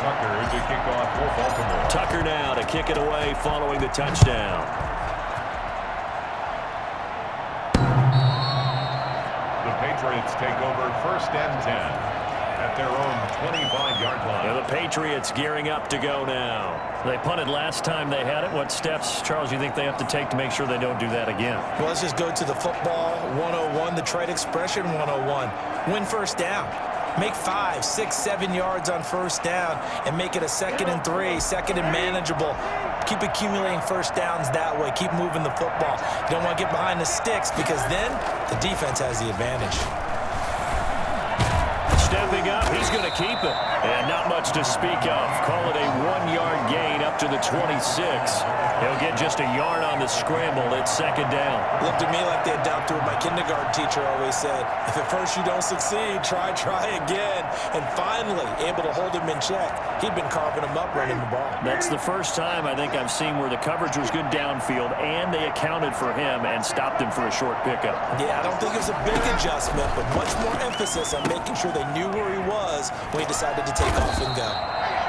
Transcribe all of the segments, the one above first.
Tucker to kick off for Baltimore. Tucker now to kick it away following the touchdown. The Patriots take over 1st and 10 at their own 25-yard line. And the Patriots gearing up to go now. They punted last time they had it. What steps, Charles, you think they have to take to make sure they don't do that again? Well, let's just go to the football 101, the trade expression 101. Win first down. Make 5, 6, 7 yards on first down and make it a 2nd and 3, 2nd and manageable. Keep accumulating first downs that way. Keep moving the football. You don't want to get behind the sticks because then the defense has the advantage. Stepping up, he's going to keep it. And not much to speak of. Call it a 1-yard gain up to the 26. He'll get just a yard on the scramble. It's 2nd down. Looked to me like they adopted what my kindergarten teacher always said. If at first you don't succeed, try again. And finally, able to hold him in check. He'd been carving him up running the ball. That's the first time I think I've seen where the coverage was good downfield and they accounted for him and stopped him for a short pickup. Yeah, I don't think it was a big adjustment, but much more emphasis on making sure they knew where he was when he decided to take off and go.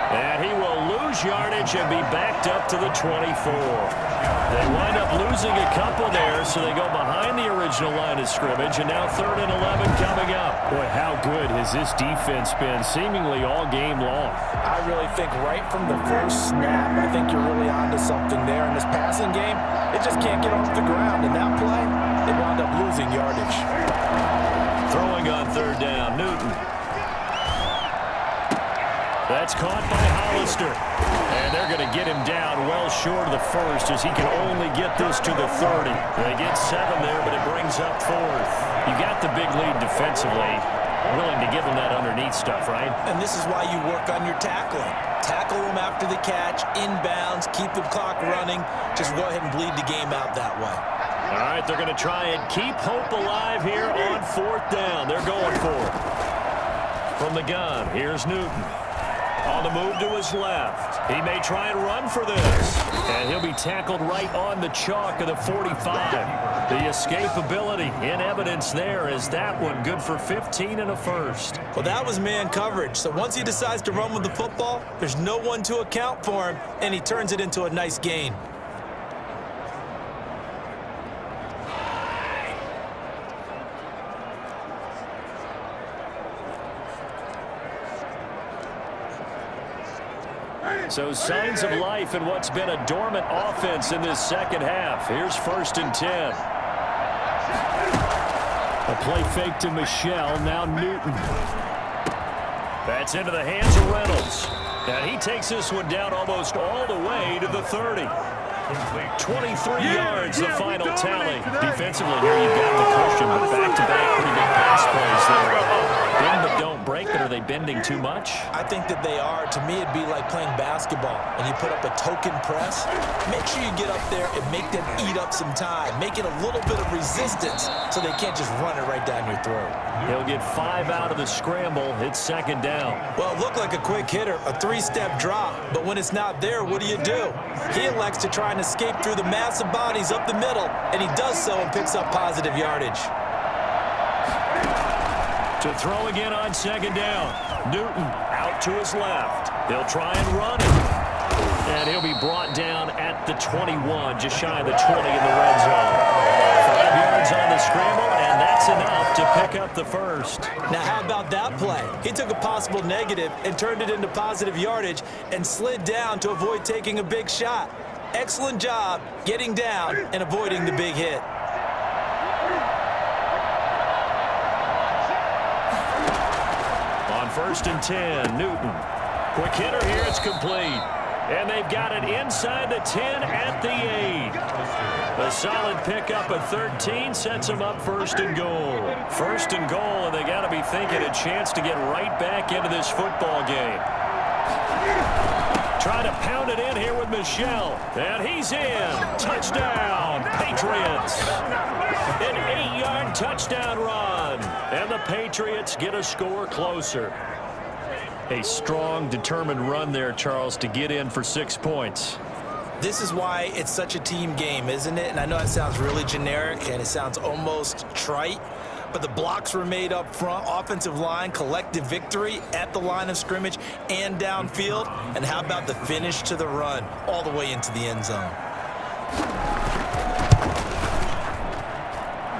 And he will lose yardage and be backed up to the 24. They wind up losing a couple there, so they go behind the original line of scrimmage, and now 3rd and 11 coming up. Boy, how good has this defense been seemingly all game long? I really think right from the first snap, I think you're really onto something there. In this passing game, it just can't get off the ground. In that play, they wound up losing yardage. Throwing on 3rd down, Newton. That's caught by Hollister. And they're going to get him down well short of the 1st as he can only get this to the 30. They get 7 there, but it brings up 4th. You got the big lead defensively. Willing to give him that underneath stuff, right? And this is why you work on your tackling. Tackle him after the catch, inbounds, keep the clock running. Just go ahead and bleed the game out that way. All right, they're going to try and keep hope alive here on 4th down. They're going for it. From the gun, here's Newton. On the move to his left. He may try and run for this. And he'll be tackled right on the chalk of the 45. The escapability in evidence there is that one good for 15 and a 1st. Well, that was man coverage. So once he decides to run with the football, there's no one to account for him, and he turns it into a nice gain. So signs of life in what's been a dormant offense in this 2nd half. Here's 1st and 10. A play fake to Michelle, now Newton. That's into the hands of Reynolds. And he takes this one down almost all the way to the 30. 23 yards, the final tally. Defensively here, you've got the cushion, but back-to-back pretty big pass plays there. Bend but don't break, but are they bending too much? I think that they are. To me, it'd be like playing basketball. When you put up a token press, make sure you get up there and make them eat up some time. Make it a little bit of resistance so they can't just run it right down your throat. He'll get 5 out of the scramble. It's 2nd down. Well, it looked like a quick hitter, a 3-step drop. But when it's not there, what do? He elects to try and escape through the massive bodies up the middle, and he does so and picks up positive yardage. To throw again on 2nd down. Newton out to his left. He'll try and run it. And he'll be brought down at the 21, just shy of the 20 in the red zone. 5 yards on the scramble, and that's enough to pick up the 1st. Now, how about that play? He took a possible negative and turned it into positive yardage and slid down to avoid taking a big shot. Excellent job getting down and avoiding the big hit. On 1st and 10, Newton. Quick hitter here, it's complete. And they've got it inside the 10 at the 8. A solid pickup of 13 sets them up 1st and goal. 1st and goal, and they got to be thinking a chance to get right back into this football game. Trying to pound it in here with Michelle. And he's in. Touchdown, Patriots. An 8-yard touchdown run. And the Patriots get a score closer. A strong, determined run there, Charles, to get in for 6 points. This is why it's such a team game, isn't it? And I know it sounds really generic and it sounds almost trite, but the blocks were made up front. Offensive line, collective victory at the line of scrimmage and downfield. And how about the finish to the run all the way into the end zone?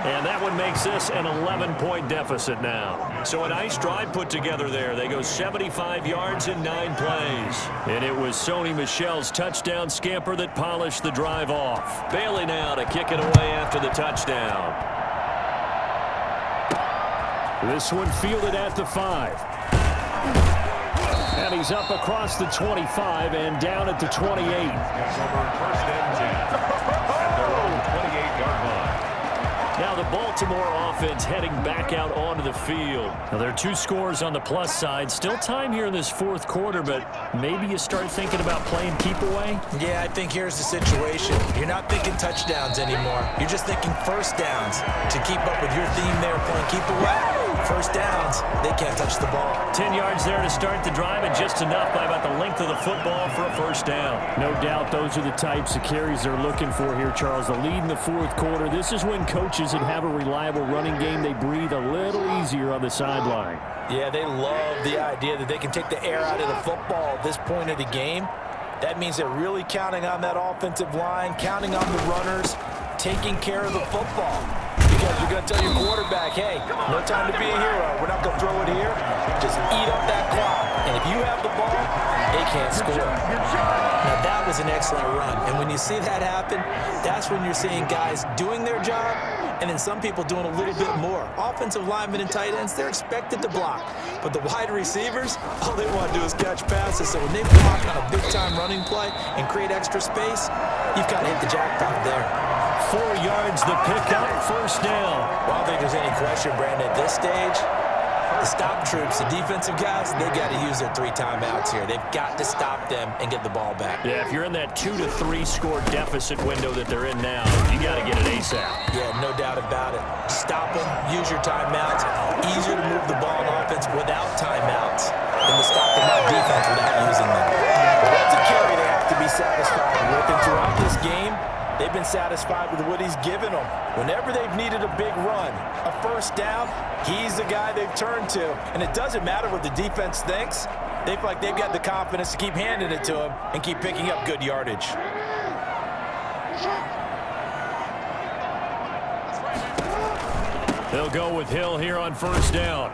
And that one makes this an 11-point deficit now. So a nice drive put together there. They go 75 yards in 9 plays. And it was Sony Michel's touchdown scamper that polished the drive off. Bailey now to kick it away after the touchdown. This one fielded at the 5. And he's up across the 25 and down at the 28. It's over first and 10 at their own 28-yard line. Now the Baltimore offense heading back out onto the field. Now there are 2 scores on the plus side. Still time here in this 4th quarter, but maybe you start thinking about playing keep away? Yeah, I think here's the situation. You're not thinking touchdowns anymore. You're just thinking first downs. To keep up with your theme there, playing keep away. First downs, they can't touch the ball. 10 yards there to start the drive, and just enough by about the length of the football for a first down. No doubt those are the types of carries they're looking for here, Charles. The lead in the 4th quarter. This is when coaches that have a reliable running game, they breathe a little easier on the sideline. Yeah, they love the idea that they can take the air out of the football at this point of the game. That means they're really counting on that offensive line, counting on the runners, taking care of the football. Because you're going to tell your quarterback, hey, no time to be a hero. We're not going to throw it here. Just eat up that clock. And if you have the ball, they can't score. Now, that was an excellent run. And when you see that happen, that's when you're seeing guys doing their job and then some people doing a little bit more. Offensive linemen and tight ends, they're expected to block. But the wide receivers, all they want to do is catch passes. So when they block on a big-time running play and create extra space, you've got to hit the jackpot there. 4 yards the pickup, first down. Well, I don't think there's any question, Brandon, at this stage. The stop troops, the defensive guys, they got to use their 3 timeouts here. They've got to stop them and get the ball back. Yeah, if you're in that 2 to 3 score deficit window that they're in now, you got to get it ASAP. Yeah, no doubt about it. Stop them, use your timeouts. Easier to move the ball on offense without timeouts than to stop them on defense without using them. That's a carry they have to be satisfied with. And throughout this game, they've been satisfied with what he's given them. Whenever they've needed a big run, a first down, he's the guy they've turned to. And it doesn't matter what the defense thinks. They feel like they've got the confidence to keep handing it to him and keep picking up good yardage. They'll go with Hill here on first down.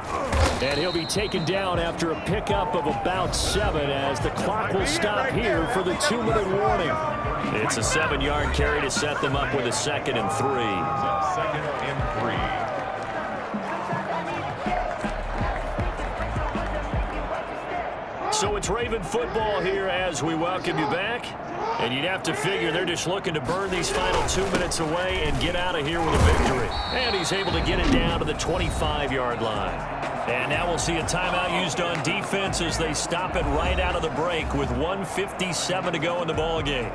And he'll be taken down after a pickup of about 7 as the clock will stop here for the 2-minute warning. It's a 7-yard carry to set them up with a 2nd and 3. 2nd and 3. So it's Raven football here as we welcome you back. And you'd have to figure they're just looking to burn these final 2 minutes away and get out of here with a victory. And he's able to get it down to the 25-yard line. And now we'll see a timeout used on defense as they stop it right out of the break with 1:57 to go in the ballgame.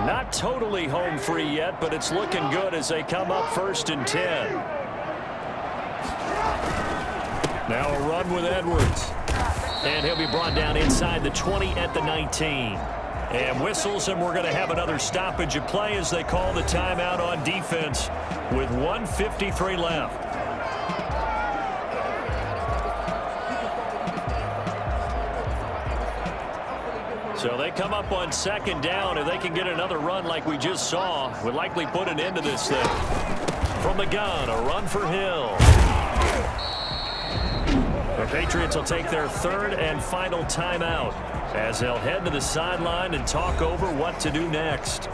Not totally home free yet, but it's looking good as they come up 1st and 10. Now a run with Edwards. And he'll be brought down inside the 20 at the 19. And whistles, and we're going to have another stoppage of play as they call the timeout on defense with 1:53 left. So they come up on 2nd down. If they can get another run like we just saw, would likely put an end to this thing. From the gun, a run for Hill. The Patriots will take their 3rd and final timeout as they'll head to the sideline and talk over what to do next.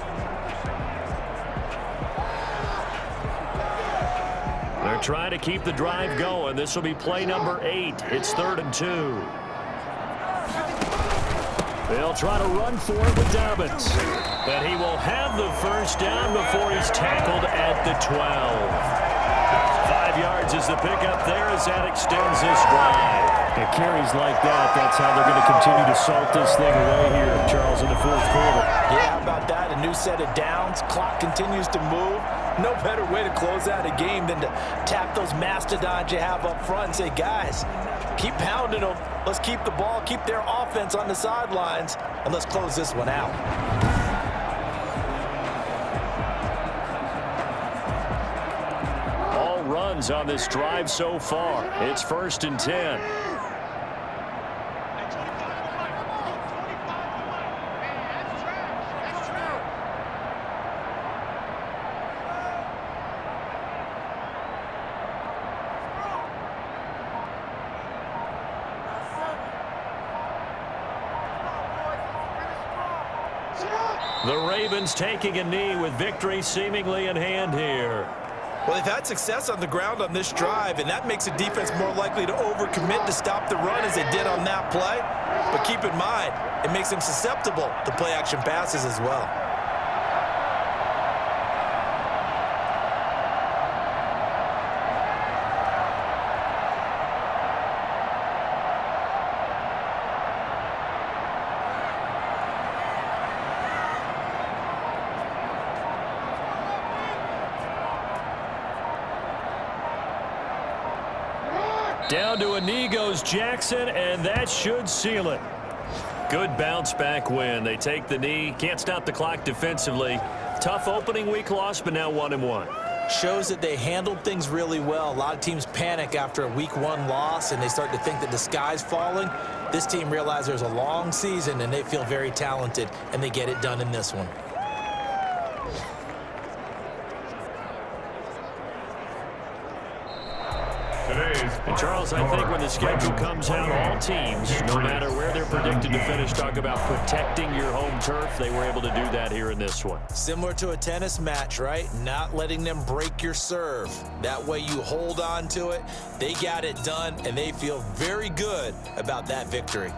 They're trying to keep the drive going. This will be play number 8. It's 3rd and 2. They'll try to run for it with Dobbins. But he will have the first down before he's tackled at the 12. 5 yards is the pickup there as that extends this drive. And carries like that, that's how they're going to continue to salt this thing away here, Charles, in the 4th quarter. Yeah, how about that? A new set of downs. Clock continues to move. No better way to close out a game than to tap those mastodons you have up front and say, guys, keep pounding them. Let's keep the ball, keep their offense on the sidelines, and let's close this one out. Ravens on this drive so far. It's 1st and 10. The Ravens taking a knee with victory seemingly in hand here. Well, they've had success on the ground on this drive, and that makes the defense more likely to overcommit to stop the run as they did on that play. But keep in mind, it makes them susceptible to play-action passes as well. Down to a knee goes Jackson, and that should seal it. Good bounce-back win. They take the knee. Can't stop the clock defensively. Tough opening week loss, but now 1-1. Shows that they handled things really well. A lot of teams panic after a week 1 loss, and they start to think that the sky's falling. This team realizes there's a long season, and they feel very talented, and they get it done in this one. And Charles, I think when the schedule comes out, all teams, no matter where they're predicted to finish, talk about protecting your home turf. They were able to do that here in this one. Similar to a tennis match, right? Not letting them break your serve. That way you hold on to it. They got it done, and they feel very good about that victory.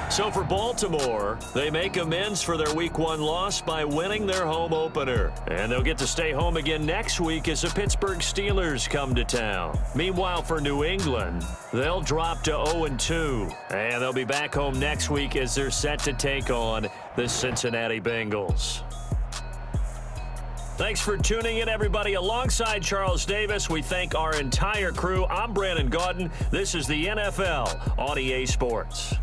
So for Baltimore, they make amends for their Week 1 loss by winning their home opener. And they'll get to stay home again next week as the Pittsburgh Steelers come to town. Meanwhile, for New England, they'll drop to 0-2. And they'll be back home next week as they're set to take on the Cincinnati Bengals. Thanks for tuning in, everybody. Alongside Charles Davis, we thank our entire crew. I'm Brandon Gaudin. This is the NFL on EA Sports.